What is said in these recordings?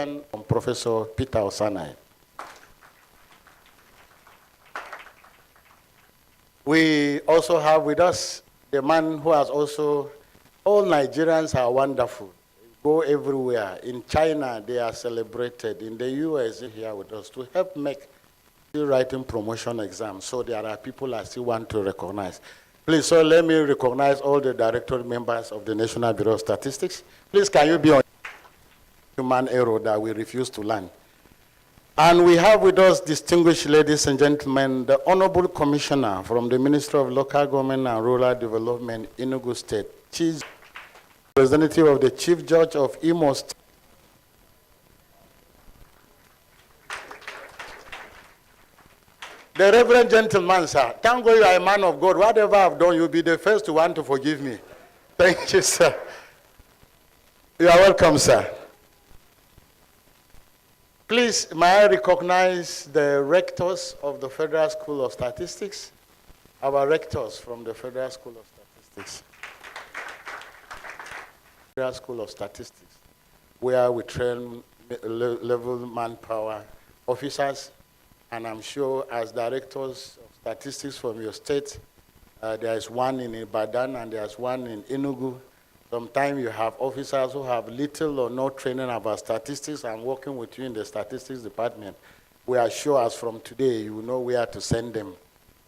from Professor Peter Osanai. We also have with us the man who has also, all Nigerians are wonderful. Go everywhere. In China, they are celebrated. In the US, here with us to help make still writing promotion exams. So there are people I still want to recognize. Please, so let me recognize all the directorate members of the National Bureau of Statistics. Please, can you be on human error that we refuse to learn? And we have with us, distinguished ladies and gentlemen, the Honorable Commissioner from the Ministry of Local Government and Rural Development, Enugu State, Chief Representative of the Chief Judge of Imo State, the Reverend Gentleman, sir. Thank God you are a man of God. Whatever I've done, you'll be the first to want to forgive me. Thank you, sir. You are welcome, sir. Please, may I recognize the rectors of the Federal School of Statistics? Our rectors from the Federal School of Statistics. Federal School of Statistics, where we train level manpower officers. And I'm sure as directors of statistics from your state, there is one in Ibadan and there's one in Enugu. Sometimes you have officers who have little or no training about statistics and working with you in the statistics department. We are sure as from today, you will know where to send them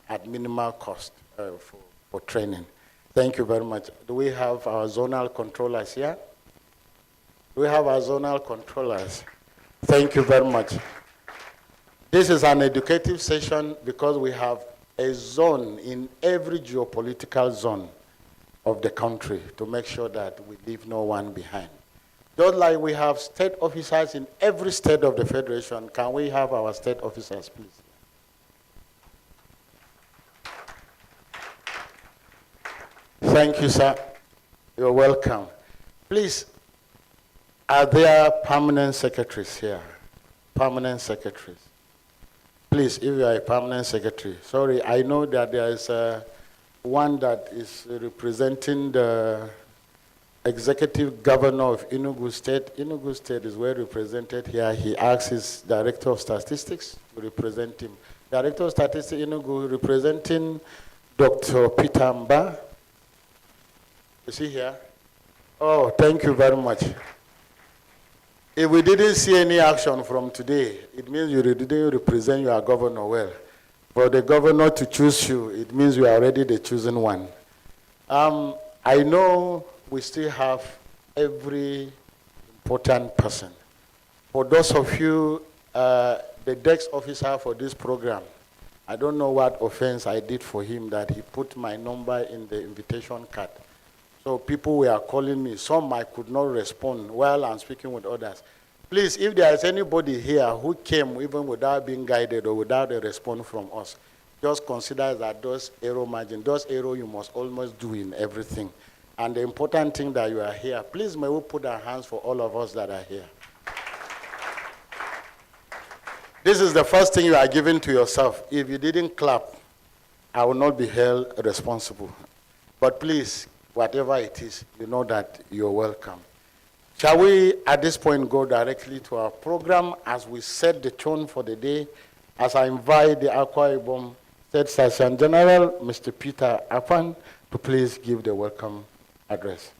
at minimal cost for training. Thank you very much. Do we have our zonal controllers here? Do we have our zonal controllers? Thank you very much. This is an educative session because we have a zone in every geopolitical zone of the country to make sure that we leave no one behind. Just like we have state officers in every state of the Federation, can we have our state officers, please? Thank you, sir. You're welcome. Please, are there permanent secretaries here? Permanent secretaries. Please, if you are a permanent secretary. Sorry, I know that there is one that is representing the executive governor of Enugu State. Enugu State is well represented here. He asks his director of statistics to represent him. Director of statistics Enugu representing Dr. Peter Mba. Is he here? Oh, thank you very much. If we didn't see any action from today, it means you didn't represent your governor well. For the governor to choose you, it means you are already the chosen one. I know we still have every important person. For those of you, the desk officer for this program, I don't know what offense I did for him that he put my number in the invitation card. So people were calling me. Some I could not respond while I'm speaking with others. Please, if there is anybody here who came even without being guided or without a response from us, just consider that those error margin, those error you must almost do in everything. And the important thing that you are here, please may we put our hands for all of us that are here. This is the first thing you are giving to yourself. If you didn't clap, I will not be held responsible. But please, whatever it is, you know that you're welcome. Shall we, at this point, go directly to our program as we set the tone for the day, as I invite the Akwa Ibom State Surgeon General, Mr. Peter Afan, to please give the welcome address.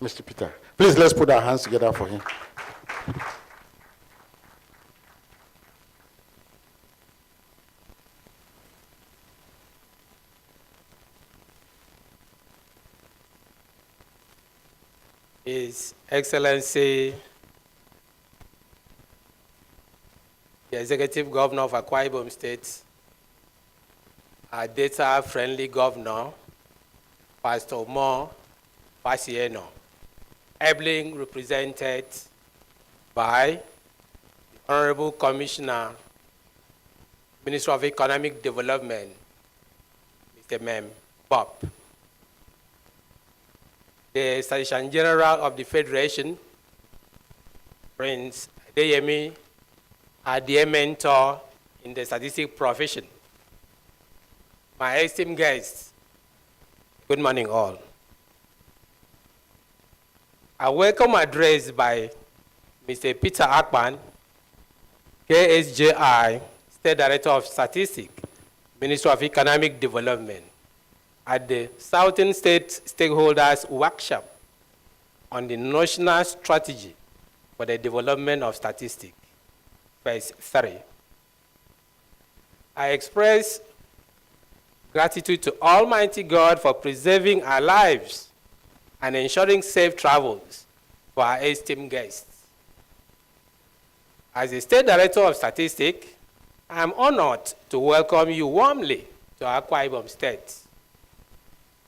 Mr. Peter, please let's put our hands together for him. His Excellency, the Executive Governor of Akwa Ibom State, our data-friendly governor, Pastor Mo Pasieno, ably represented by the Honorable Commissioner, Minister of Economic Development, Mr. Mem Bob. The Statistician General of the Federation, Prince Adeyemi, our dear mentor in the statistics profession. My esteemed guests, good morning all. A welcome address by Mr. Peter Akpan, KSJI, State Director of Statistics, Ministry of Economic Development, at the Southern State Stakeholders Workshop on the National Strategy for the Development of Statistics, Phase 3. I express gratitude to Almighty God for preserving our lives and ensuring safe travels for our esteemed guests. As the State Director of Statistics, I am honored to welcome you warmly to Akwa Ibom State,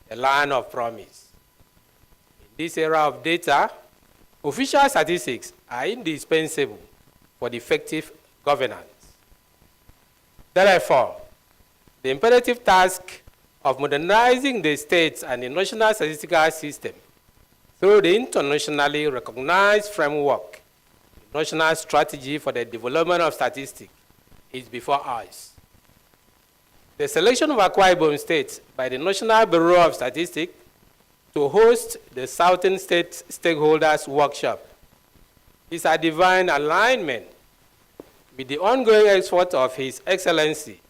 the land of promise. In this era of data, official statistics are indispensable for the effective governance. Therefore, the imperative task of modernizing the states and the national statistical system through the internationally recognized framework, the National Strategy for the Development of Statistics, is before us. The selection of Akwa Ibom State by the National Bureau of Statistics to host the Southern State Stakeholders Workshop is a divine alignment with the ongoing effort of His Excellency,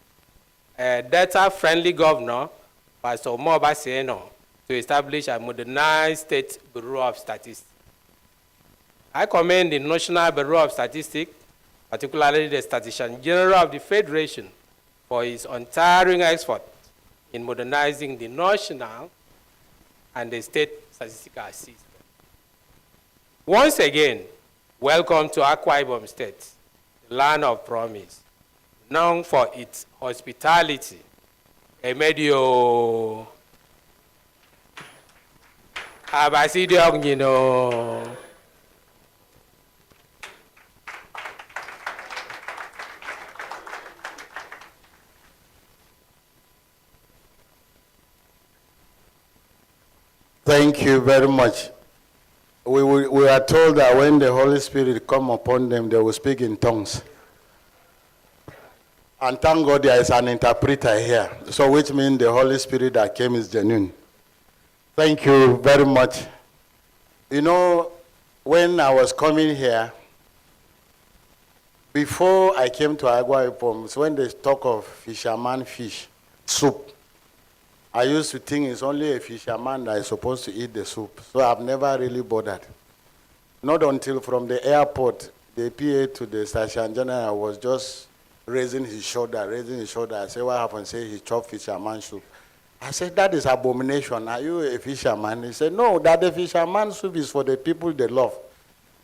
data-friendly Governor, Pastor Moba Seno, to establish a modernized State Bureau of Statistics. I commend the National Bureau of Statistics, particularly the Statistician General of the Federation, for his untiring effort in modernizing the national and the state statistical system. Once again, welcome to Akwa Ibom State, the land of promise, known for its hospitality. Emedio Abasidio, you know. Thank you very much. We are told that when the Holy Spirit come upon them, they will speak in tongues. And thank God there is an interpreter here, so which means the Holy Spirit that came is genuine. Thank you very much. You know, when I was coming here, before I came to Akwa Ibom, when they talk of fisherman fish soup, I used to think it's only a fisherman that is supposed to eat the soup. So I've never really bothered. Not until from the airport, the PA to the Statistician General was just raising his shoulder. I said, what happened? He said, he chopped fisherman soup. I said, that is abomination. Are you a fisherman? He said, no, that the fisherman soup is for the people they love.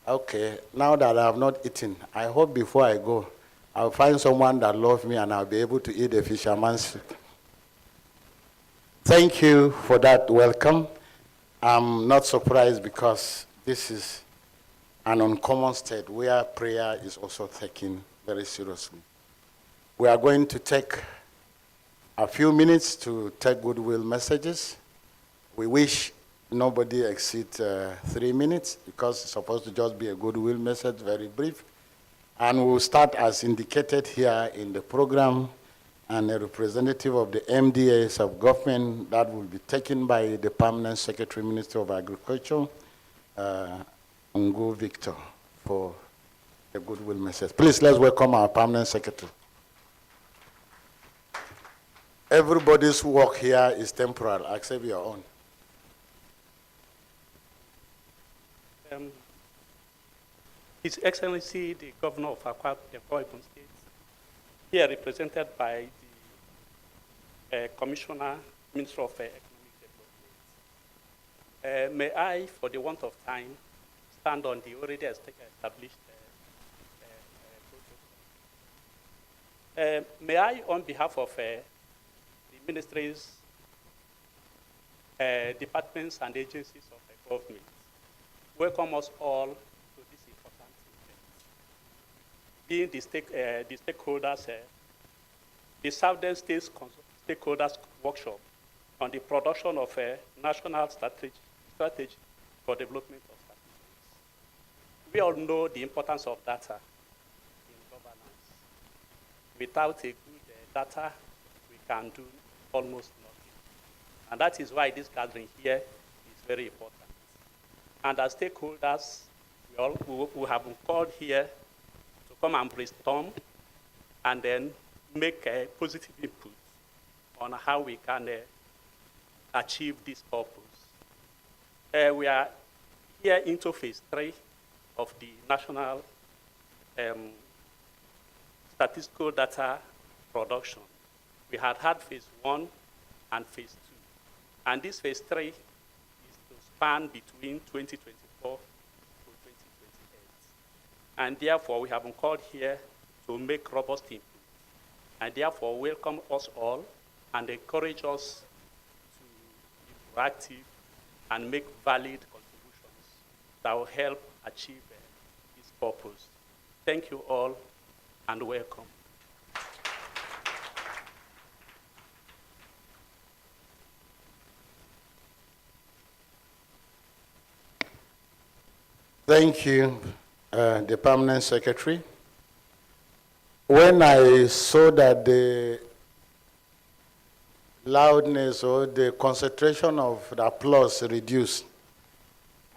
Okay, now that I have not eaten, I hope before I go, I'll find someone that loves me and I'll be able to eat the fisherman soup. Thank you for that welcome. I'm not surprised because this is an uncommon state where prayer is also taken very seriously. We are going to take a few minutes to take goodwill messages. We wish nobody exceed 3 minutes because it's supposed to just be a goodwill message, very brief. And we'll start as indicated here in the program, and a representative of the MDS of government that will be taken by the Permanent Secretary, Minister of Agriculture, Ungu Victor, for the goodwill message. Please, let's welcome our Permanent Secretary. Everybody's work here is temporal, except your own. His Excellency, the Governor of Akwa Ibom State, here represented by the Commissioner, Minister of Economic Development. May I, for the want of time, stand on the already established protocol. May I, on behalf of the ministries, departments, and agencies of the government, welcome us all to this important event. Being the stakeholders, the Southern States Stakeholders Workshop on the production of a national strategy for development of statistics. We all know the importance of data in governance. Without a good data, we can do almost nothing. And that is why this gathering here is very important. And as stakeholders, we we have been called here to come and brainstorm and then make a positive input on how we can achieve this purpose. We are here into phase 3 of the national statistical data production. We had phase 1 and phase 2. And this phase 3 is to span between 2024 to 2028. And therefore, we have been called here to make robust input. And therefore, welcome us all and encourage us to be proactive and make valid contributions that will help achieve this purpose. Thank you all and welcome. Thank you, the Permanent Secretary. When I saw that the loudness or the concentration of the applause reduced,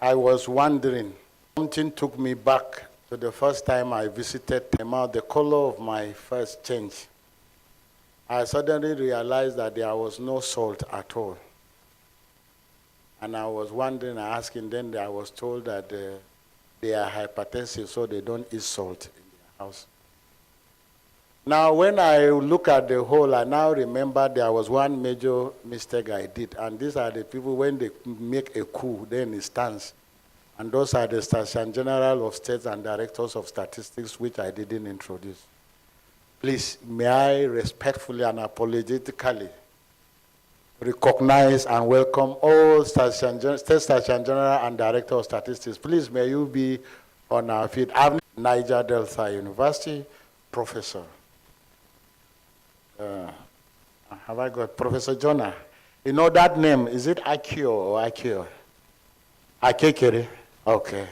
I was wondering, something took me back to the first time I visited Tema, the color of my first change. I suddenly realized that there was no salt at all. And I was wondering, asking, then I was told that they are hypertensive, so they don't eat salt in their house. Now, when I look at the whole, I now remember there was one major mistake I did, and these are the people, when they make a coup, then it stands. And those are the Statistician General of States and Directors of Statistics, which I didn't introduce. Please, may I respectfully and apologetically recognize and welcome all State Statistician General and Director of Statistics. Please, may you be on our feet. I'm Niger Delta University professor. Have I got Professor Jonah? You know that name, is it Akio or Akio? Akekere? Okay.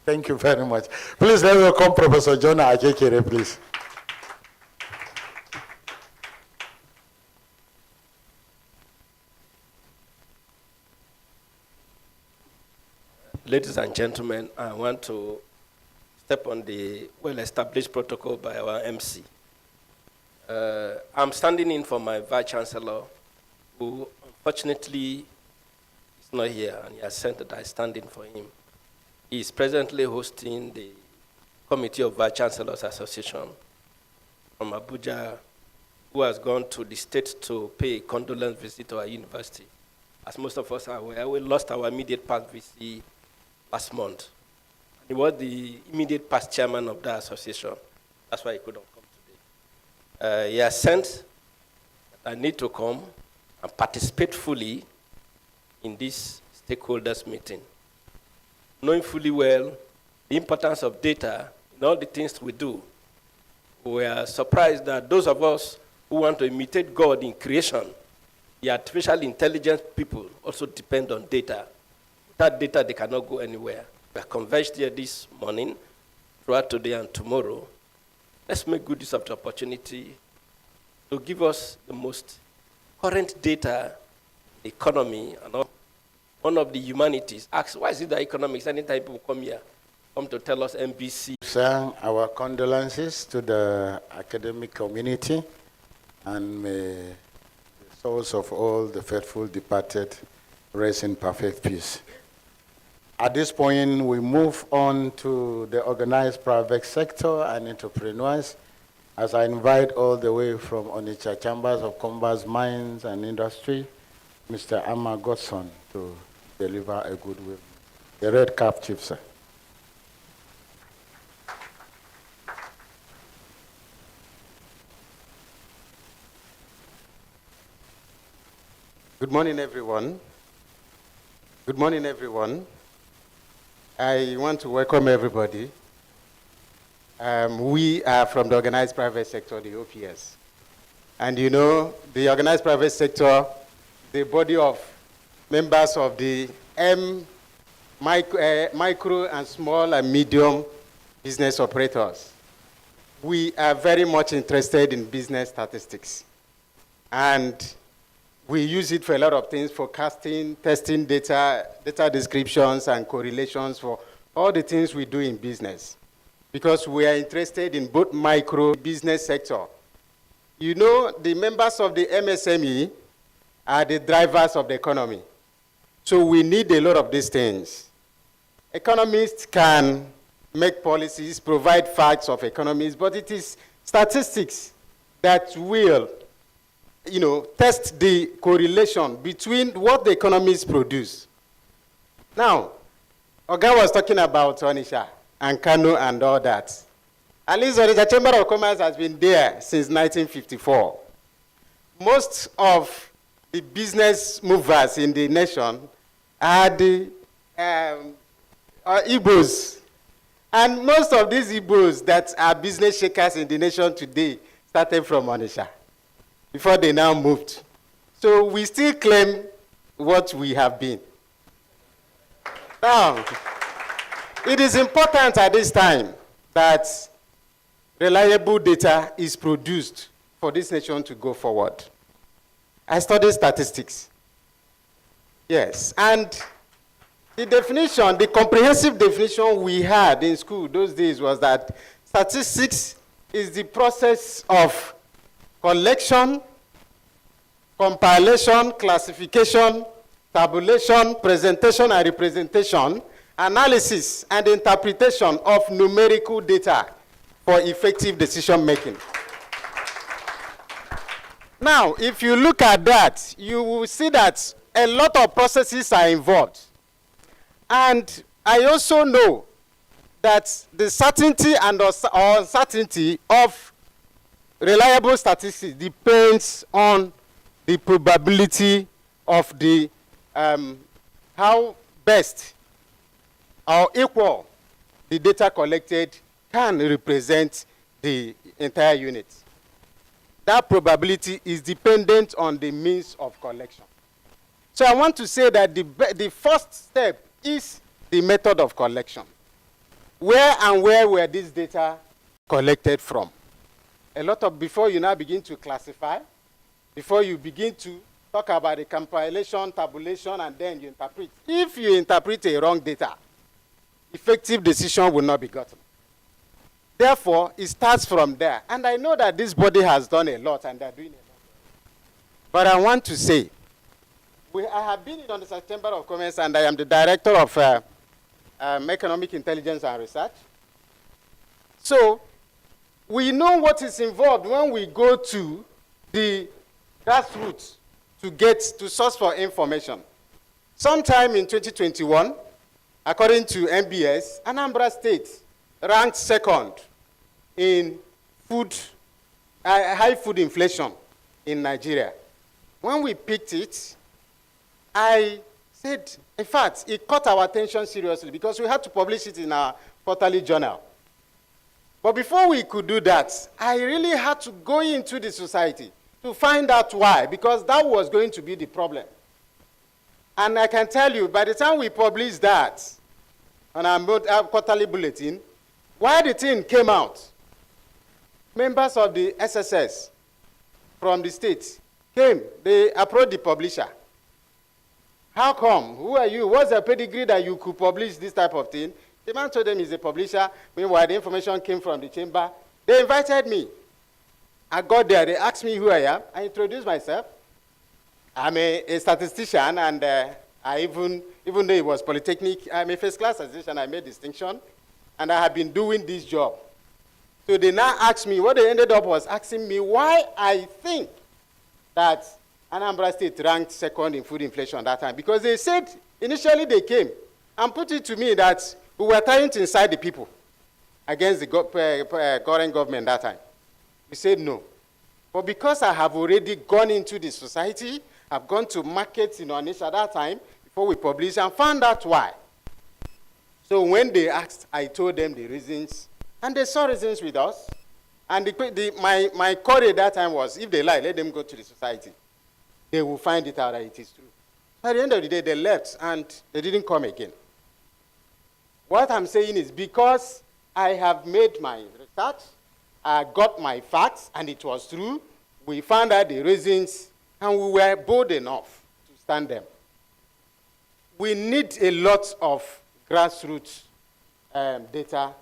Thank you very much. Please let me welcome Professor Jonah Akekere, please. Ladies and gentlemen, I want to step on the well-established protocol by our MC. I'm standing in for my Vice Chancellor, who unfortunately is not here, and he has sent that I stand in for him. He is presently hosting the Committee of Vice Chancellors Association from Abuja, who has gone to the state to pay a condolence visit to our university. As most of us are aware, we lost our immediate past VC last month. He was the immediate past chairman of the association. That's why he couldn't come today. He has sent that I need to come and participate fully in this stakeholders meeting, knowing fully well the importance of data in all the things we do. We are surprised that those of us who want to imitate God in creation, the artificial intelligence people also depend on data. Without data, they cannot go anywhere. We are converged here this morning, throughout today and tomorrow. Let's make good use of the opportunity to give us the most current data, the economy, and all. One of the humanities asks, why is it that economics, anytime people come here, come to tell us NBS. Send our condolences to the academic community, and may the souls of all the faithful departed rest in perfect peace. At this point, we move on to the organized private sector and entrepreneurs, as I invite all the way from Onitsha Chambers of Commerce, Mines and Industry, Mr. Amma Godson, to deliver a good will. The red cap chief, sir. Good morning, everyone. Good morning, everyone. I want to welcome everybody. We are from the organized private sector, the OPS. And you know, the organized private sector, the body of members of the micro and small and medium business operators. We are very much interested in business statistics. And we use it for a lot of things, forecasting, testing data, data descriptions, and correlations for all the things we do in business, because we are interested in both micro business sector. You know, the members of the MSME are the drivers of the economy. So we need a lot of these things. Economists can make policies, provide facts of economies, but it is statistics that will, test the correlation between what the economies produce. Now, Oga was talking about Onitsha and Kano and all that. At least Onitsha Chamber of Commerce has been there since 1954. Most of the business movers in the nation are the Igbos. And most of these Igbos that are business shakers in the nation today started from Onitsha before they now moved. So we still claim what we have been. Now, it is important at this time that reliable data is produced for this nation to go forward. I studied statistics. Yes, and the definition, the comprehensive definition we had in school those days was that statistics is the process of collection, compilation, classification, tabulation, presentation and representation, analysis and interpretation of numerical data for effective decision making. Now, if you look at that, you will see that a lot of processes are involved. And I also know that the certainty and or uncertainty of reliable statistics depends on the probability of the how best or equal the data collected can represent the entire unit. That probability is dependent on the means of collection. So I want to say that the first step is the method of collection. Where and where were these data collected from? A lot of, before you now begin to classify, before you begin to talk about the compilation, tabulation, and then you interpret. If you interpret a wrong data, effective decision will not be gotten. Therefore, it starts from there. And I know that this body has done a lot, and they're doing a lot. But I want to say, I have been in the Chamber of Commerce, and I am the Director of Economic Intelligence and Research. So, we know what is involved when we go to the grassroots to source for information. Sometime in 2021, according to NBS, Anambra State ranked second in high food inflation in Nigeria. When we picked it, I said, in fact, it caught our attention seriously because we had to publish it in our quarterly journal. But before we could do that, I really had to go into the society to find out why, because that was going to be the problem. And I can tell you, by the time we published that on our quarterly bulletin, while the thing came out, members of the SSS from the state came, they approached the publisher. How come? Who are you? What's the pedigree that you could publish this type of thing? The man told them he's a publisher. Meanwhile, the information came from the chamber. They invited me. I got there. They asked me who I am. I introduced myself. I'm a statistician, and even though it was Polytechnic, I'm a first-class statistician. I made distinction, and I have been doing this job. So they now asked me, what they ended up was asking me why I think that Anambra State ranked second in food inflation at that time. Because they said, initially they came and put it to me that we were trying to incite the people against the current government that time. We said no. But because I have already gone into the society, I've gone to markets in Onitsha at that time, before we published, and found out why. So when they asked, I told them the reasons, and they saw reasons with us. And my query at that time was, if they lie, let them go to the society. They will find it out that it is true. At the end of the day, they left, and they didn't come again. What I'm saying is because I have made my research, I got my facts, and it was true, we found out the reasons, and we were bold enough to stand them. We need a lot of grassroots data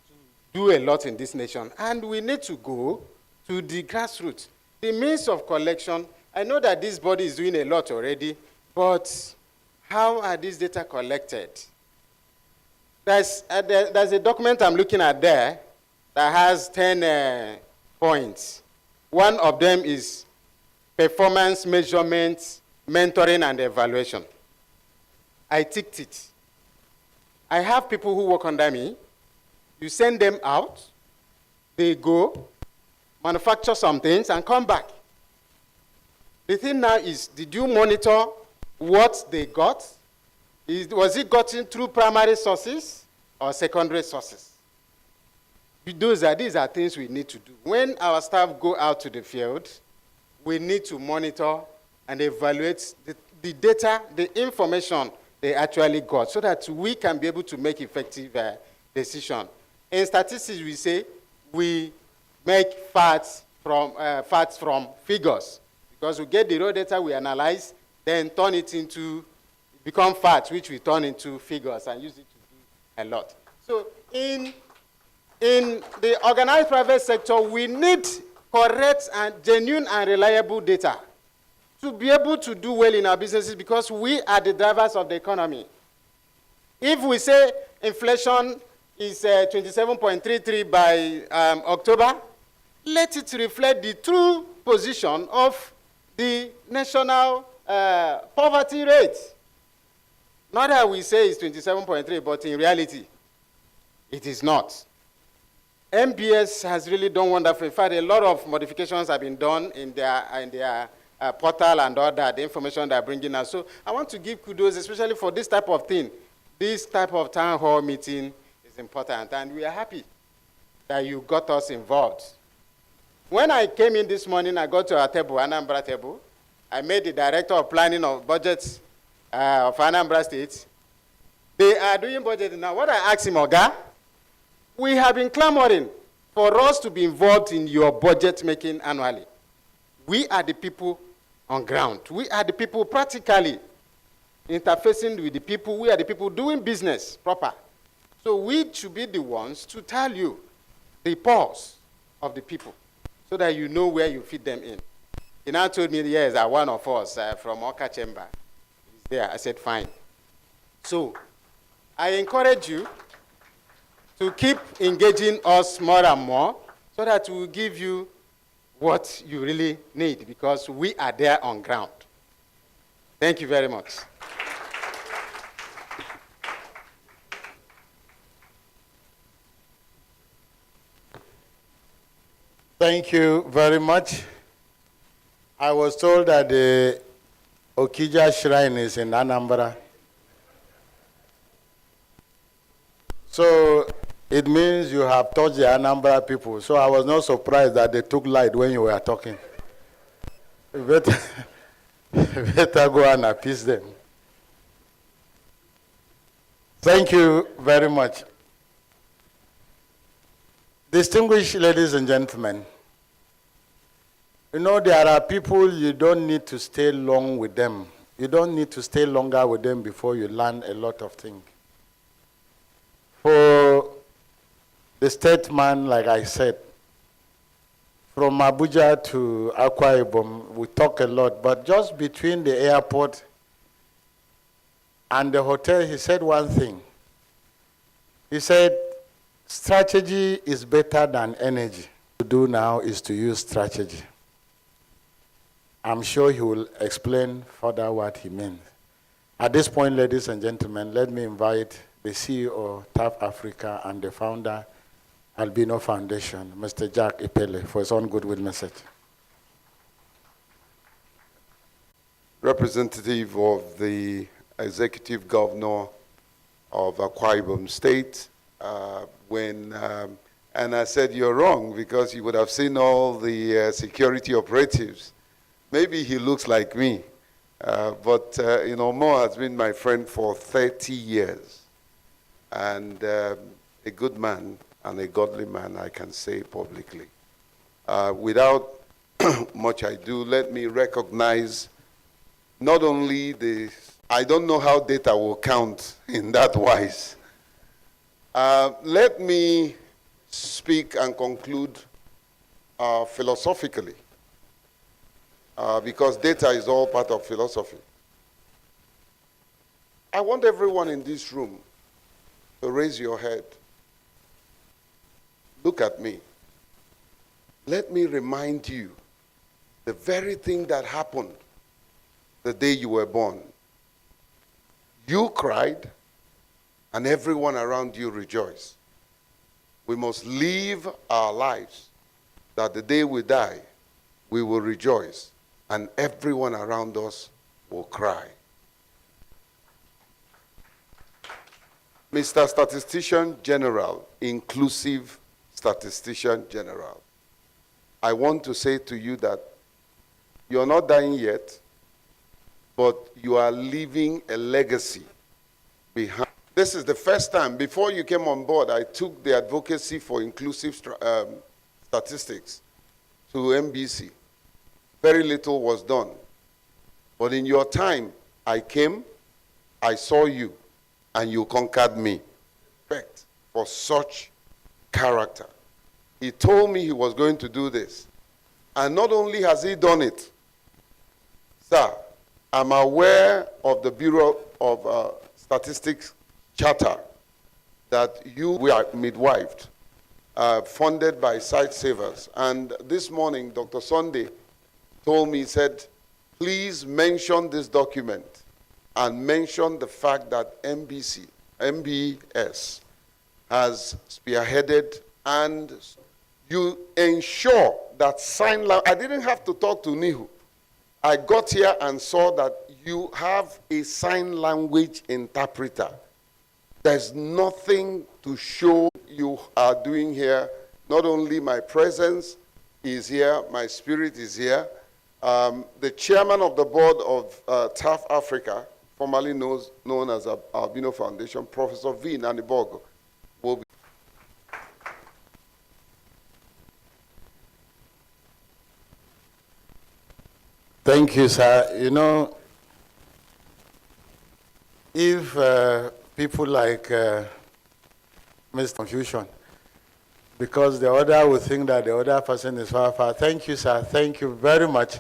to do a lot in this nation. And we need to go to the grassroots. The means of collection, I know that this body is doing a lot already, but how are these data collected? There's a document I'm looking at there that has 10 points. One of them is performance measurement, mentoring, and evaluation. I ticked it. I have people who work under me. You send them out, they go, manufacture some things, and come back. The thing now is, did you monitor what they got? Was it gotten through primary sources or secondary sources? These are things we need to do. When our staff go out to the field, we need to monitor and evaluate the data, the information they actually got, so that we can be able to make effective decisions. In statistics, we say we make facts from figures, because we get the raw data, we analyze, then turn it into, become facts, which we turn into figures and use it to do a lot. So in the organized private sector, we need correct and genuine and reliable data to be able to do well in our businesses, because we are the drivers of the economy. If we say inflation is 27.33 by October, let it reflect the true position of the national poverty rate. Not that we say it's 27.3, but in reality, it is not. NBS has really done wonderful. In fact, a lot of modifications have been done in their portal and all that, the information they're bringing us. So I want to give kudos, especially for this type of thing. This type of town hall meeting is important, and we are happy that you got us involved. When I came in this morning, I got to our table, Anambra table. I made the director of planning of budgets of Anambra State. They are doing budgeting now. What I asked him, Oga, we have been clamoring for us to be involved in your budget making annually. We are the people on ground. We are the people practically interfacing with the people. We are the people doing business proper. So we should be the ones to tell you the pulse of the people, so that you know where you fit them in. He now told me, yes, that one of us from Oka Chamber is there. I said, fine. So I encourage you to keep engaging us more and more, so that we will give you what you really need, because we are there on ground. Thank you very much. Thank you very much. I was told that the Okija Shrine is in Anambra. So it means you have touched the Anambra people. So I was not surprised that they took light when you were talking. You better go and appease them. Thank you very much. Distinguished ladies and gentlemen, you know, there are people you don't need to stay long with them. You don't need to stay longer with them before you learn a lot of things. For the statesman, like I said, from Abuja to Akwa Ibom, we talk a lot, but just between the airport and the hotel, he said one thing. He said, strategy is better than energy. What to do now is to use strategy. I'm sure he will explain further what he means. At this point, ladies and gentlemen, let me invite the CEO of TAP Africa and the founder, Albino Foundation, Mr. Jack Ipele, for his own goodwill message. Representative of the Executive Governor of Akwa Ibom State, and I said, you're wrong, because you would have seen all the security operatives. Maybe he looks like me, but Mo has been my friend for 30 years, and a good man and a godly man, I can say publicly. Without much ado, let me recognize not only I don't know how data will count in that wise. Let me speak and conclude philosophically, because data is all part of philosophy. I want everyone in this room to raise your head. Look at me. Let me remind you the very thing that happened the day you were born. You cried, and everyone around you rejoiced. We must live our lives that the day we die, we will rejoice, and everyone around us will cry. Mr. Statistician General, inclusive Statistician General, I want to say to you that you're not dying yet, but you are leaving a legacy behind. This is the first time, before you came on board, I took the advocacy for inclusive statistics to NBS. Very little was done. But in your time, I came, I saw you, and you conquered me. Respect for such character. He told me he was going to do this. And not only has he done it, sir, I'm aware of the Bureau of Statistics charter that we are midwifed, funded by Site Savers. And this morning, Dr. Sunday told me, he said, please mention this document and mention the fact that NBS has spearheaded, and you ensure that sign language. I didn't have to talk to Nihu. I got here and saw that you have a sign language interpreter. There's nothing to show you are doing here. Not only my presence is here, my spirit is here. The chairman of the board of TAF Africa, formerly known as Albino Foundation, Professor V. Nanibogo, will be. Thank you, sir. You know, if people like Mr. Confusion, because the other will think that the other person is far, far. Thank you, sir. Thank you very much.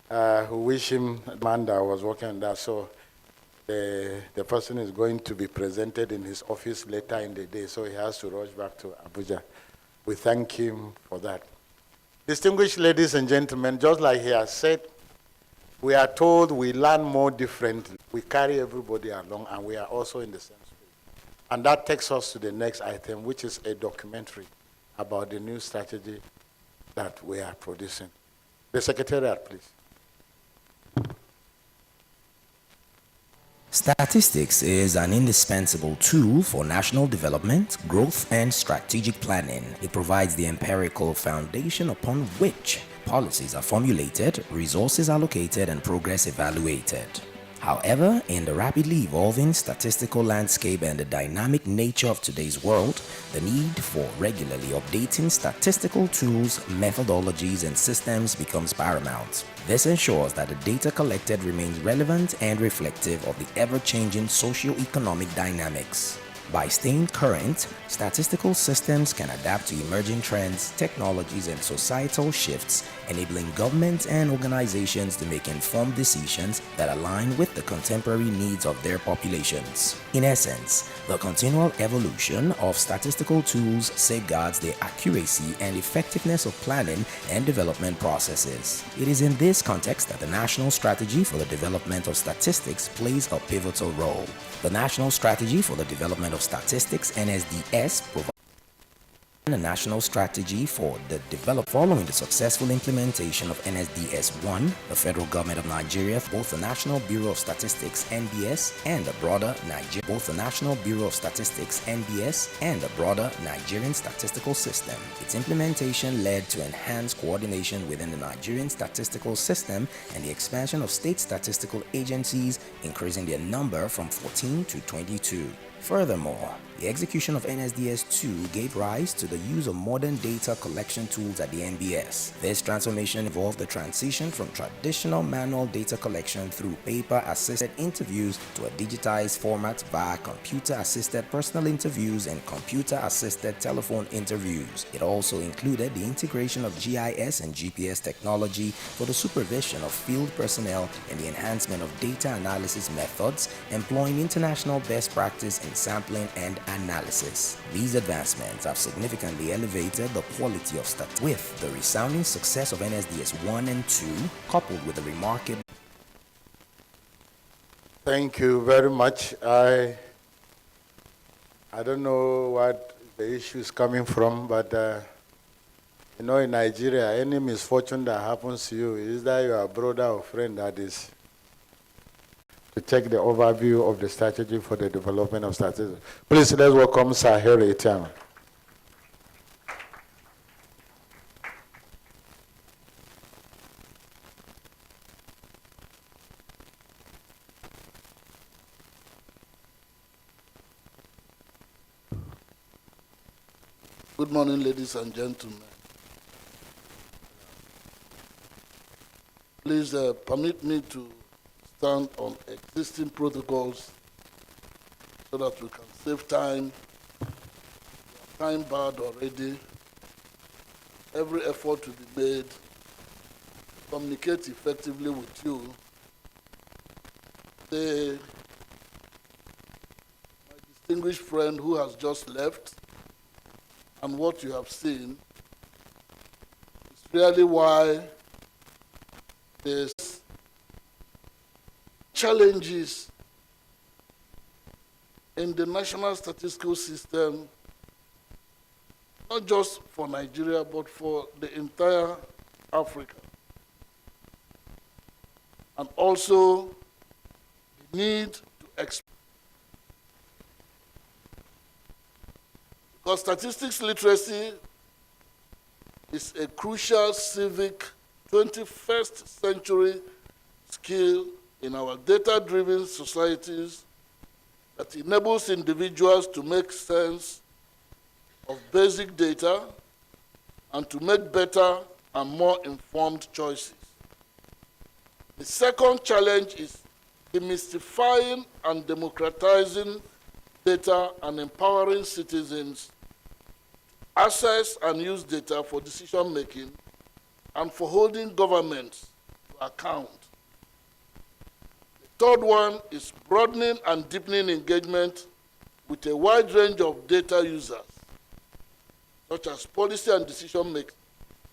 We wish him, Amanda was working on that, so the person is going to be presented in his office later in the day, so he has to rush back to Abuja. We thank him for that. Distinguished ladies and gentlemen, just like he has said, we are told we learn more differently. We carry everybody along, and we are also in the same space. And that takes us to the next item, which is a documentary about the new strategy that we are producing. The Secretariat, please. Statistics is an indispensable tool for national development, growth, and strategic planning. It provides the empirical foundation upon which policies are formulated, resources allocated, and progress evaluated. However, in the rapidly evolving statistical landscape and the dynamic nature of today's world, the need for regularly updating statistical tools, methodologies, and systems becomes paramount. This ensures that the data collected remains relevant and reflective of the ever-changing socio-economic dynamics. By staying current, statistical systems can adapt to emerging trends, technologies, and societal shifts, enabling governments and organizations to make informed decisions that align with the contemporary needs of their populations. In essence, the continual evolution of statistical tools safeguards the accuracy and effectiveness of planning and development processes. It is in this context that the National Strategy for the Development of Statistics plays a pivotal role. The National Strategy for the Development of Statistics, NSDS, provides a national strategy for the development. Following the successful implementation of NSDS-1, the federal government of Nigeria, both the National Bureau of Statistics (NBS) and the broader Nigerian statistical system. Its implementation led to enhanced coordination within the Nigerian statistical system and the expansion of state statistical agencies, increasing their number from 14 to 22. Furthermore, The execution of NSDS-2 gave rise to the use of modern data collection tools at the NBS. This transformation involved the transition from traditional manual data collection through paper-assisted interviews to a digitized format via computer-assisted personal interviews and computer-assisted telephone interviews. It also included the integration of GIS and GPS technology for the supervision of field personnel and the enhancement of data analysis methods, employing international best practice in sampling and analysis. These advancements have significantly elevated the quality of stats, with the resounding success of NSDS 1 and 2 coupled with the remarkable. Thank you very much. I don't know what the issue is coming from, but you know, in Nigeria, any misfortune that happens to you is that your brother or friend that is to take the overview of the strategy for the development of statistics. Please, let's welcome Sir Harry Etiama. Good morning, ladies and gentlemen. Please permit me to stand on existing protocols so that we can save time. Time barred already. Every effort to be made to communicate effectively with you. My distinguished friend who has just left, and what you have seen is really why there's challenges in the national statistical system, not just for Nigeria, but for the entire Africa. And also the need to expand. Because statistics literacy is a crucial civic 21st century skill in our data-driven societies that enables individuals to make sense of basic data and to make better and more informed choices. The second challenge is demystifying and democratizing data and empowering citizens to access and use data for decision-making and for holding governments to account. The third one is broadening and deepening engagement with a wide range of data users, such as policy and decision-makers,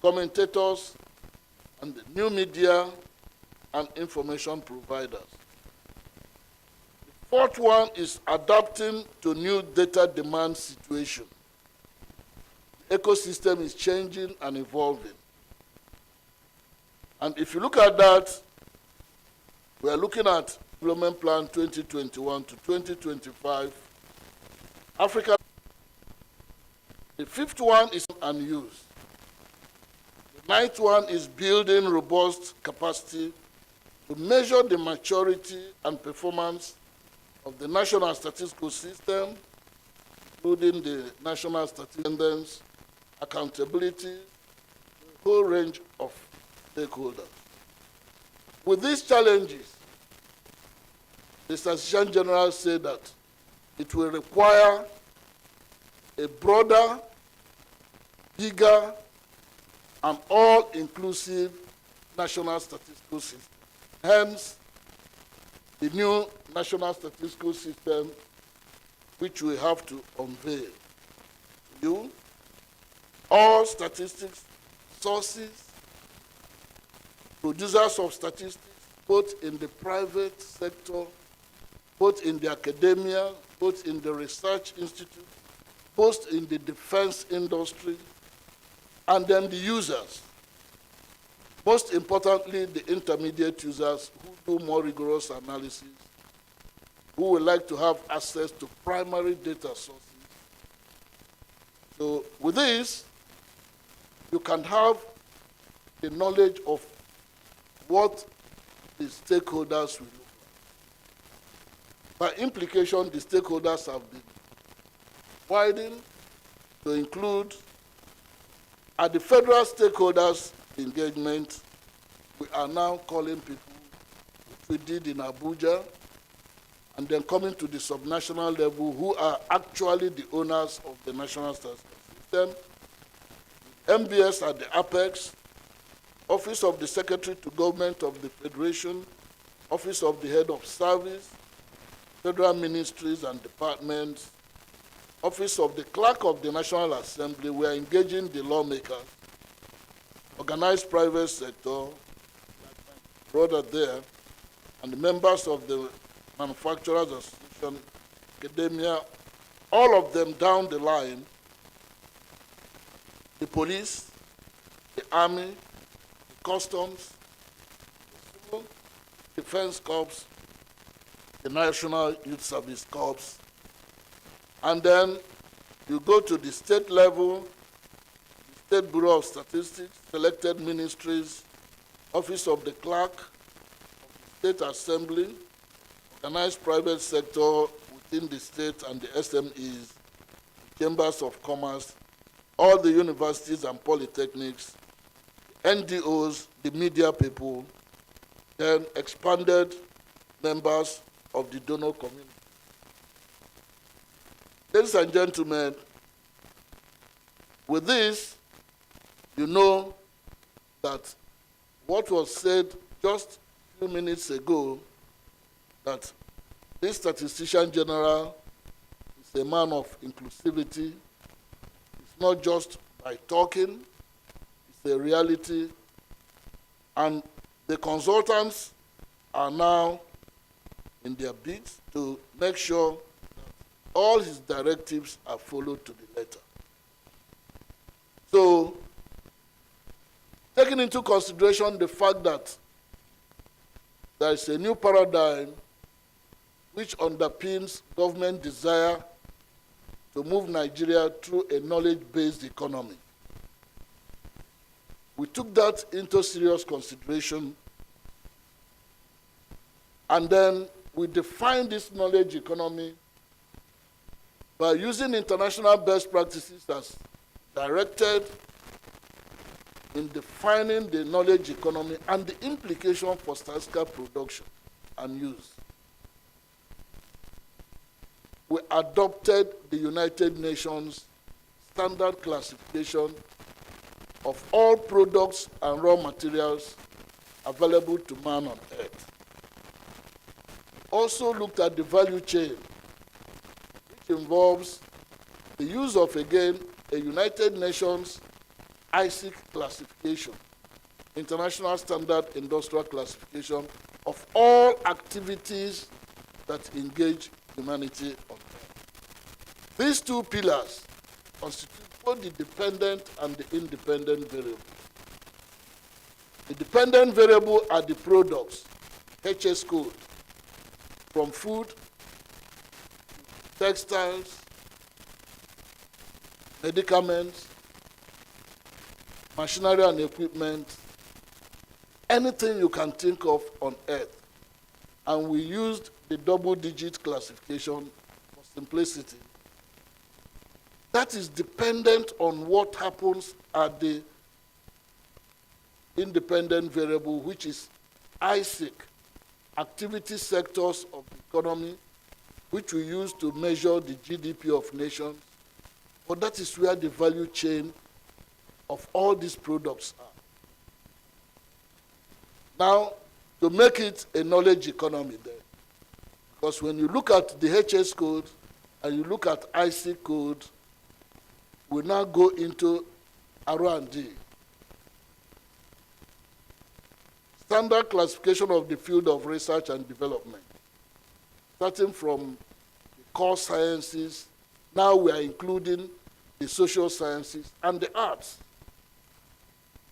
commentators, and the new media and information providers. The fourth one is adapting to new data demand situation. The ecosystem is changing and evolving. And if you look at that, we are looking at Development Plan 2021 to 2025. Africa. The fifth one is unused. The ninth one is building robust capacity to measure the maturity and performance of the national statistical system, including the national statistics, accountability, a whole range of stakeholders. With these challenges, the Statistician General said that it will require a broader, bigger, and all-inclusive national statistical system. Hence, the new national statistical system, which we have to unveil to you, all statistics sources, producers of statistics, both in the private sector, both in the academia, both in the research institute, both in the defense industry, and then the users. Most importantly, the intermediate users who do more rigorous analysis, who would like to have access to primary data sources. So with this, you can have the knowledge of what the stakeholders will look like. By implication, the stakeholders have been dividing to include at the federal stakeholders engagement, we are now calling people, which we did in Abuja, and then coming to the subnational level, who are actually the owners of the national statistical system. NBS at the apex, Office of the Secretary to Government of the Federation, Office of the Head of Service, federal ministries and departments, Office of the Clerk of the National Assembly. We are engaging the lawmakers, organized private sector, like my brother there, and the members of the Manufacturers Association, academia, all of them down the line, the police, the army, the customs, the civil defense corps, the National Youth Service Corps, and then you go to the state level, the State Bureau of Statistics, selected ministries, Office of the Clerk, of the State Assembly, organized private sector within the state and the SMEs, chambers of commerce, all the universities and polytechnics, NGOs, the media people, then expanded members of the donor community. Ladies and gentlemen, with this, you know that what was said just a few minutes ago, that this statistician general is a man of inclusivity. It's not just by talking, it's a reality. And the consultants are now in their bids to make sure that all his directives are followed to the letter. So, taking into consideration the fact that there is a new paradigm which underpins government desire to move Nigeria through a knowledge-based economy. We took that into serious consideration, and then we defined this knowledge economy by using international best practices as directed in defining the knowledge economy and the implication for statistical production and use. We adopted the United Nations standard classification of all products and raw materials available to man on earth. Also looked at the value chain, which involves the use of, again, a United Nations ISIC classification, International Standard Industrial Classification of all activities that engage humanity on earth. These two pillars constitute both the dependent and the independent variable. The dependent variable are the products, HS code, from food, textiles, medicaments, machinery and equipment, anything you can think of on earth. And we used the double-digit classification for simplicity. That is dependent on what happens at the independent variable, which is ISIC, activity sectors of the economy, which we use to measure the GDP of nations. But that is where the value chain of all these products are. Now, to make it a knowledge economy there, because when you look at the HS code and you look at IC code, we now go into R&D. Standard classification of the field of research and development. Starting from the core sciences, now we are including the social sciences and the arts.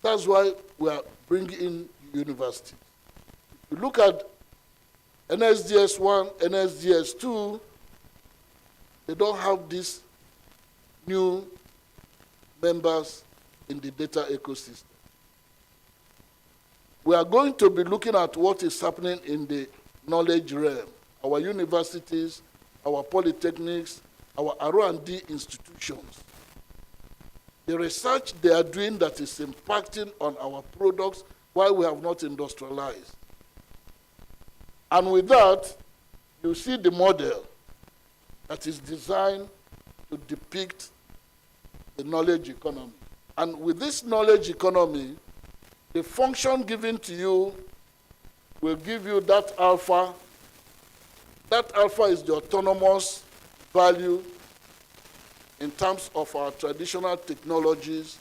That's why we are bringing in universities. If you look at NSDS 1, NSDS 2, they don't have these new members in the data ecosystem. We are going to be looking at what is happening in the knowledge realm. Our universities, our polytechnics, our R&D institutions. The research they are doing that is impacting on our products while we have not industrialized. And with that, you see the model that is designed to depict the knowledge economy. And with this knowledge economy, the function given to you will give you that alpha. That alpha is the autonomous value in terms of our traditional technologies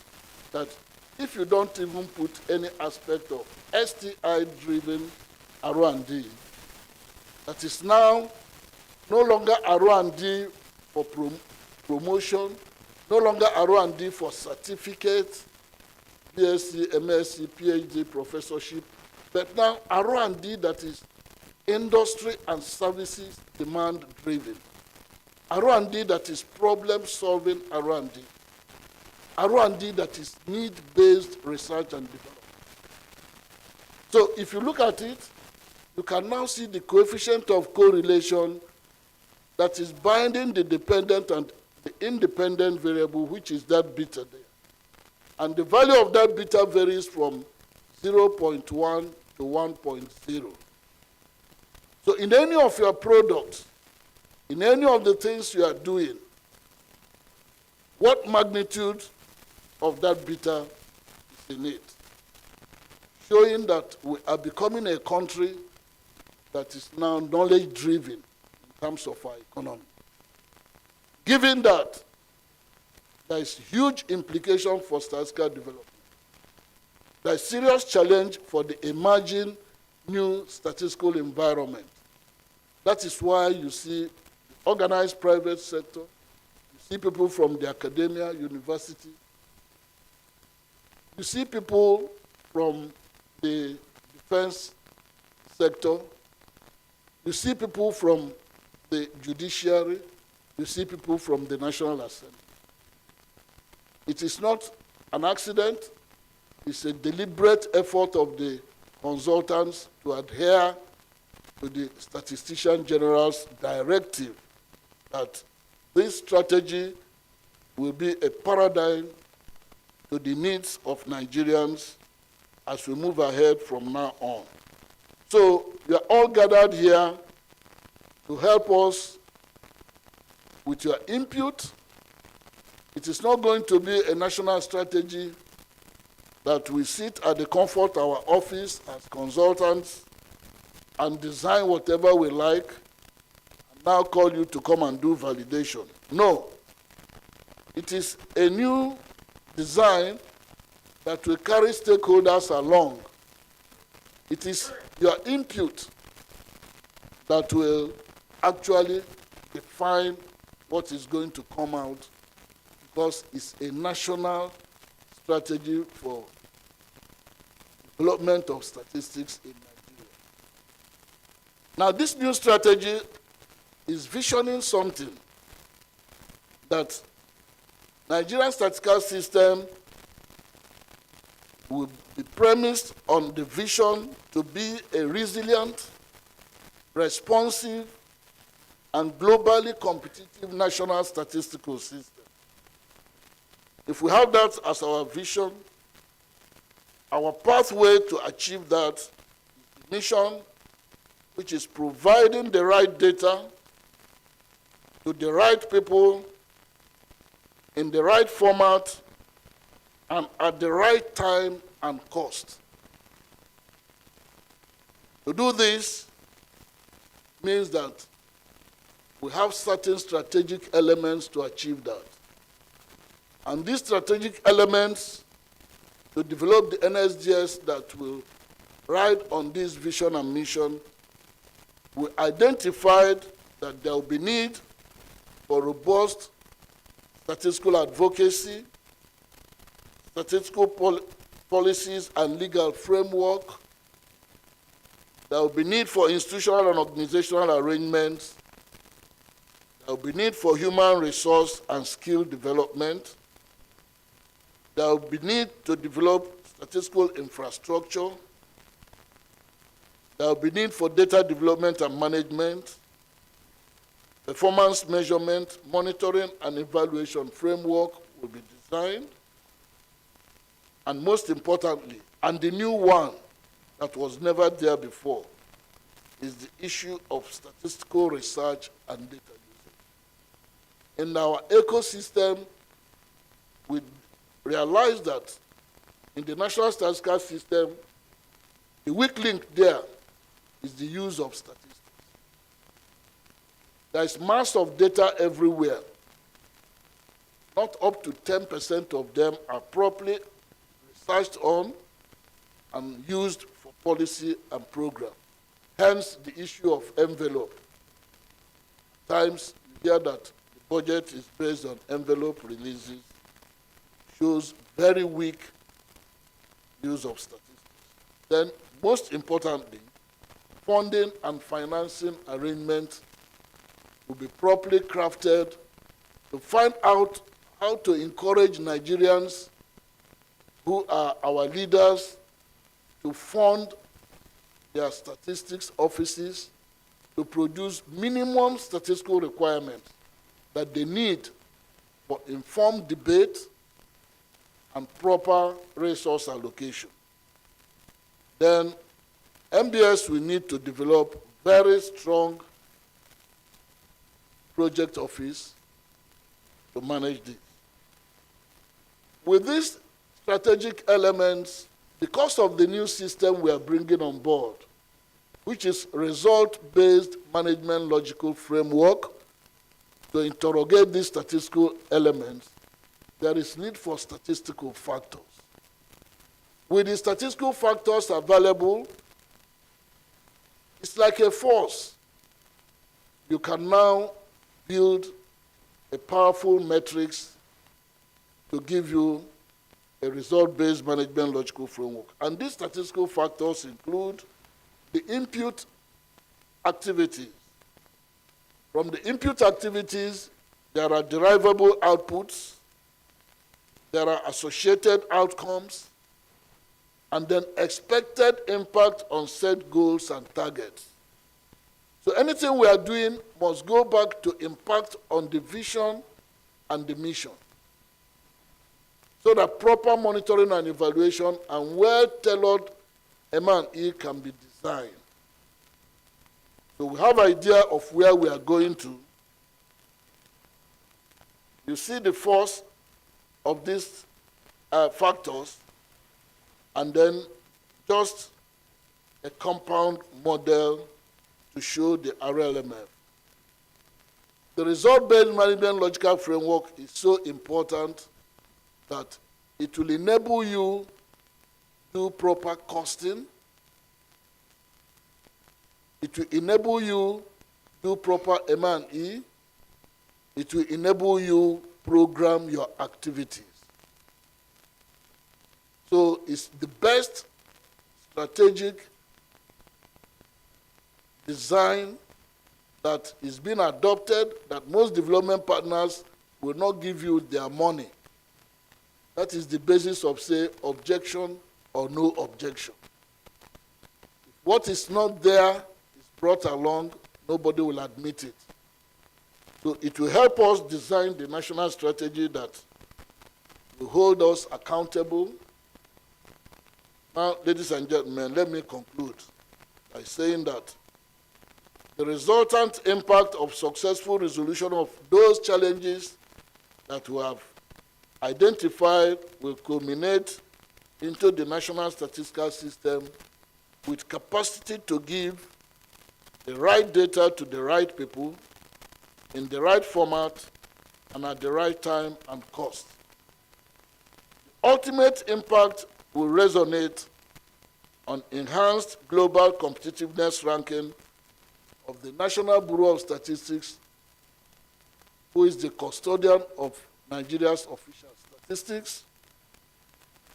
that if you don't even put any aspect of STI-driven R&D, that is now no longer R&D for promotion, no longer R&D for certificate, BSc, MSc, PhD, professorship, but now R&D that is industry and services demand driven. R&D that is problem solving R&D. R&D that is need-based research and development. So if you look at it, you can now see the coefficient of correlation that is binding the dependent and the independent variable, which is that beta there. And the value of that beta varies from 0.1 to 1.0. So in any of your products, in any of the things you are doing, what magnitude of that beta is in it? Showing that we are becoming a country that is now knowledge-driven in terms of our economy. Given that, there is huge implication for statistical development. There is serious challenge for the emerging new statistical environment. That is why you see organized private sector, you see people from the academia, university, you see people from the defense sector, you see people from the judiciary, you see people from the National Assembly. It is not an accident, it's a deliberate effort of the consultants to adhere to the Statistician General's directive that this strategy will be a paradigm to the needs of Nigerians as we move ahead from now on. So we are all gathered here to help us with your input. It is not going to be a national strategy that we sit at the comfort of our office as consultants and design whatever we like and now call you to come and do validation. No. It is a new design that will carry stakeholders along. It is your input that will actually define what is going to come out, because it's a national strategy for development of statistics in Nigeria. Now, this new strategy is visioning something that Nigerian statistical system will be premised on the vision to be a resilient, responsive, and globally competitive national statistical system. If we have that as our vision, our pathway to achieve that is the mission, which is providing the right data to the right people in the right format and at the right time and cost. To do this means that we have certain strategic elements to achieve that. And these strategic elements to develop the NSGS that will ride on this vision and mission, we identified that there will be need for robust statistical advocacy, statistical policies and legal framework. There will be need for institutional and organizational arrangements. There will be need for human resource and skill development. There will be need to develop statistical infrastructure. There will be need for data development and management. performance measurement, monitoring, and evaluation framework will be designed. And most importantly, and the new one that was never there before, is the issue of statistical research and data usage. In our ecosystem, we realize that in the national statistical system, the weak link there is the use of statistics. There is mass of data everywhere. Not up to 10% of them are properly researched on and used for policy and program. Hence the issue of envelope. At times you hear that the budget is based on envelope releases, shows very weak use of statistics. Then, most importantly, funding and financing arrangements will be properly crafted to find out how to encourage Nigerians who are our leaders to fund their statistics offices to produce minimum statistical requirements that they need for informed debate and proper resource allocation. Then NBS will need to develop very strong project office to manage this. With these strategic elements, because of the new system we are bringing on board, which is result-based management logical framework, to interrogate these statistical elements, there is need for statistical factors. With the statistical factors available, it's like a force. You can now build a powerful matrix to give you a result-based management logical framework. And these statistical factors include the input activities. From the input activities, there are derivable outputs, there are associated outcomes, and then expected impact on set goals and targets. So anything we are doing must go back to impact on the vision and the mission, so that proper monitoring and evaluation and well-tailored M&E can be designed. So we have an idea of where we are going to. You see the force of these factors, and then just a compound model to show the RLMF. The result-based management logical framework is so important that it will enable you to do proper costing. It will enable you to do proper M&E. It will enable you program your activities. So it's the best strategic design that is being adopted, that most development partners will not give you their money. That is the basis of, say, objection or no objection. If what is not there is brought along, nobody will admit it. So it will help us design the national strategy that will hold us accountable. Now, ladies and gentlemen, let me conclude by saying that the resultant impact of successful resolution of those challenges that we have identified will culminate into the national statistical system with capacity to give the right data to the right people in the right format and at the right time and cost. The ultimate impact will resonate on enhanced global competitiveness ranking of the National Bureau of Statistics, who is the custodian of Nigeria's official statistics,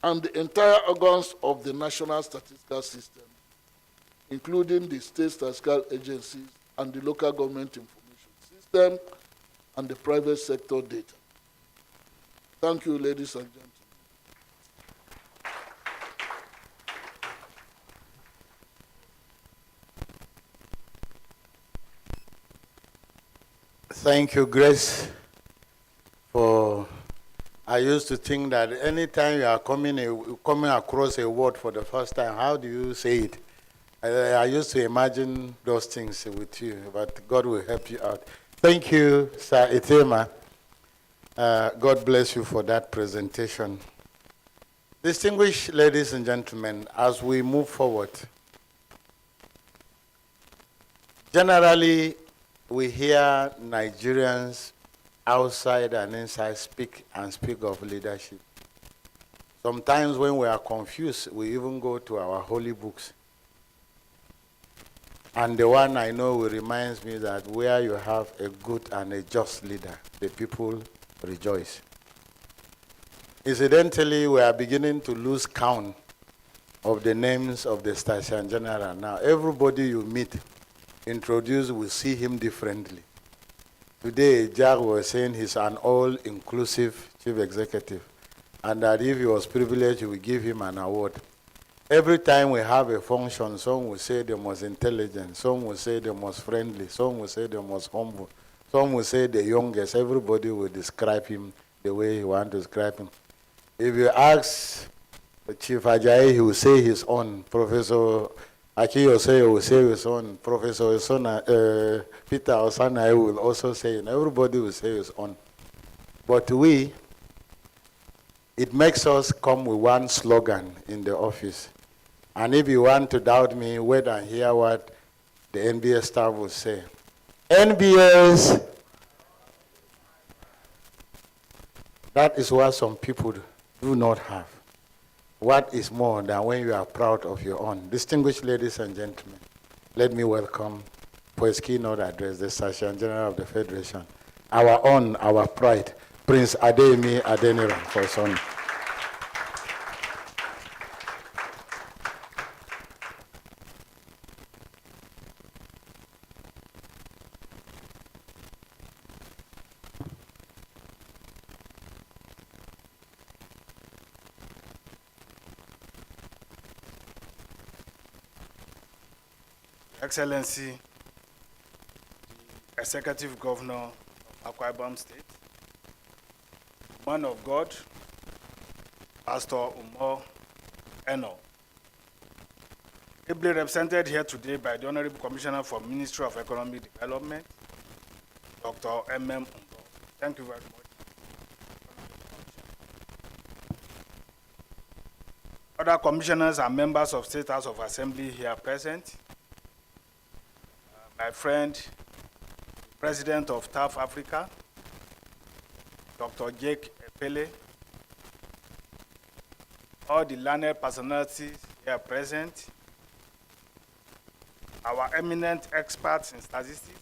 and the entire organs of the national statistical system, including the state statistical agencies and the local government information system and the private sector data. Thank you, ladies and gentlemen. Thank you, Grace, for I used to think that anytime you are coming across a word for the first time, how do you say it? I used to imagine those things with you, but God will help you out. Thank you, Sir Itema. God bless you for that presentation. Distinguished ladies and gentlemen, as we move forward, generally we hear Nigerians outside and inside speak of leadership. Sometimes when we are confused, we even go to our holy books. And the one I know reminds me that where you have a good and a just leader, the people rejoice. Incidentally, we are beginning to lose count of the names of the Station General. Now, everybody you meet, introduce, will see him differently. Today, Jack was saying he's an all-inclusive chief executive, and that if he was privileged, we give him an award. Every time we have a function, some will say the most intelligent, some will say the most friendly, some will say the most humble, some will say the youngest. Everybody will describe him the way he wants to describe him. If you ask Chief Ajayi, he will say his own. Professor Akiyose will say his own. Professor Peter Osana will also say it. Everybody will say his own. But it makes us come with one slogan in the office. And if you want to doubt me, wait and hear what the NBS staff will say. NBS, that is what some people do not have. What is more than when you are proud of your own? Distinguished ladies and gentlemen, let me welcome for his keynote address the Session General of the Federation, our own, our pride, Prince Adeyemi Adeniran, for his honor. Excellency, the Executive Governor of Akwa Ibom State, man of God, Pastor Umar Eno, ably represented here today by the Honorable Commissioner for Ministry of Economic Development, Dr. M.M. Umbo. Thank you very much. Other commissioners and members of State House of Assembly here present, my friend, President of TAF Africa, Dr. Jake Epele, all the learned personalities here present, our eminent experts in statistics,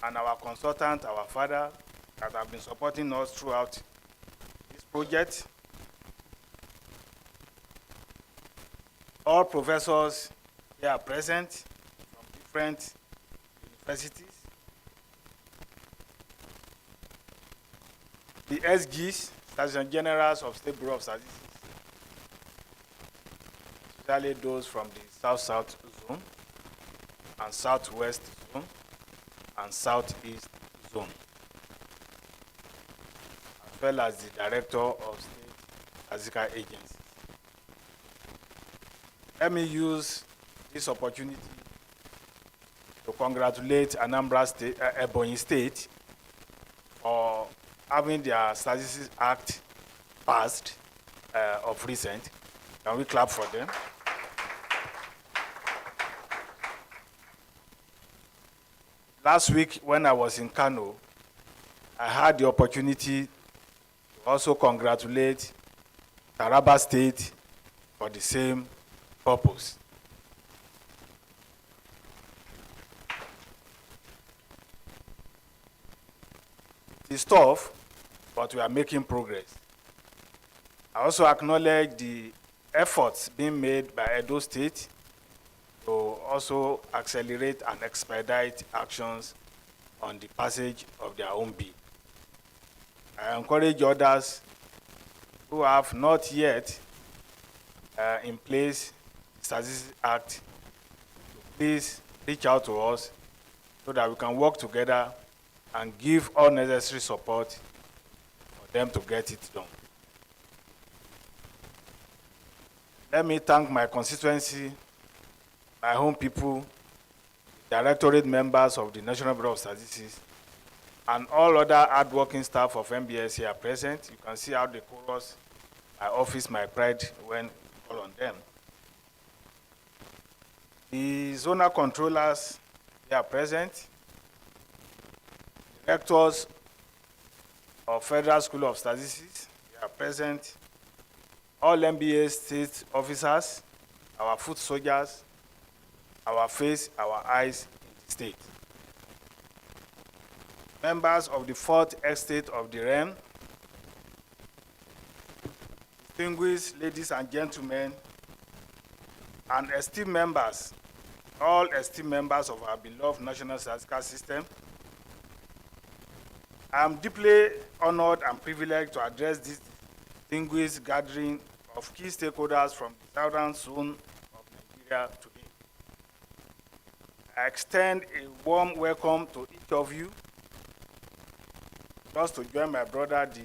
and our consultant, our father, that have been supporting us throughout this project, all professors here present from different universities, the SGs, Station Generals of State Bureau of Statistics, especially those from the South-South zone, and Southwest zone, and Southeast zone, as well as the Director of State Statistical Agencies. Let me use this opportunity to congratulate Anambra State, Ebonyi State for having their Statistics Act passed of recent. Can we clap for them? Last week, when I was in Kano, I had the opportunity to also congratulate Taraba State for the same purpose. It's tough, but we are making progress. I also acknowledge the efforts being made by Edo State to also accelerate and expedite actions on the passage of their own bill. I encourage others who have not yet in place the Statistics Act to please reach out to us so that we can work together and give all necessary support for them to get it done. Let me thank my constituency, my home people, directorate members of the National Bureau of Statistics, and all other hardworking staff of NBS here present. You can see how the chorus, my office, my pride, when all on them. The zonal controllers, they are present. Directors of Federal School of Statistics, they are present. All NBS state officers, our foot soldiers, our face, our eyes in the state. Members of the 4th estate of the realm, distinguished ladies and gentlemen, and esteemed members, all esteemed members of our beloved National Statistical System, I am deeply honored and privileged to address this distinguished gathering of key stakeholders from the southern zone of Nigeria today. I extend a warm welcome to each of you, just to join my brother, the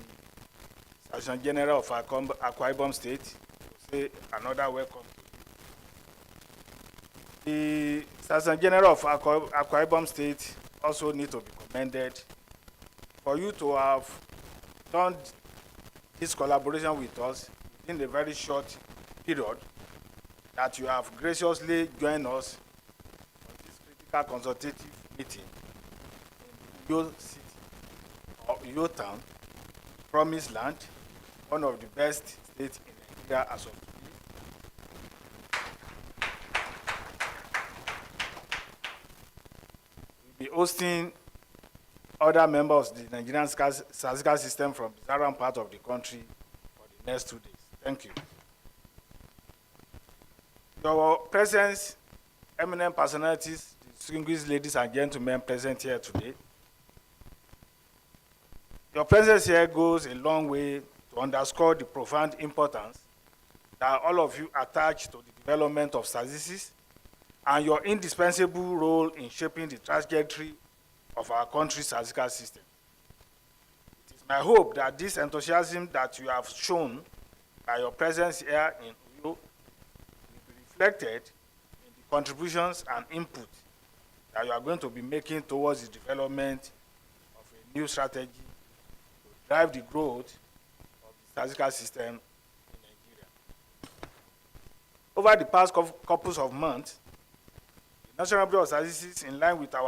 Sergeant General of Akwa Ibom State, to say another welcome to you. The Sergeant General of Akwa Ibom State also need to be commended for you to have done this collaboration with us in a very short period, that you have graciously joined us for this critical consultative meeting in your city or your town, Promised Land, one of the best states in Nigeria as of today. We'll be hosting other members of the Nigerian statistical system from the southern part of the country for the next 2 days. Thank you. Your presence, eminent personalities, distinguished ladies and gentlemen present here today, your presence here goes a long way to underscore the profound importance that all of you attach to the development of statistics and your indispensable role in shaping the trajectory of our country's statistical system. It is my hope that this enthusiasm that you have shown by your presence here in Uyo will be reflected in the contributions and input that you are going to be making towards the development of a new strategy to drive the growth of the statistical system in Nigeria. Over the past couple of months, the National Bureau of Statistics, in line with our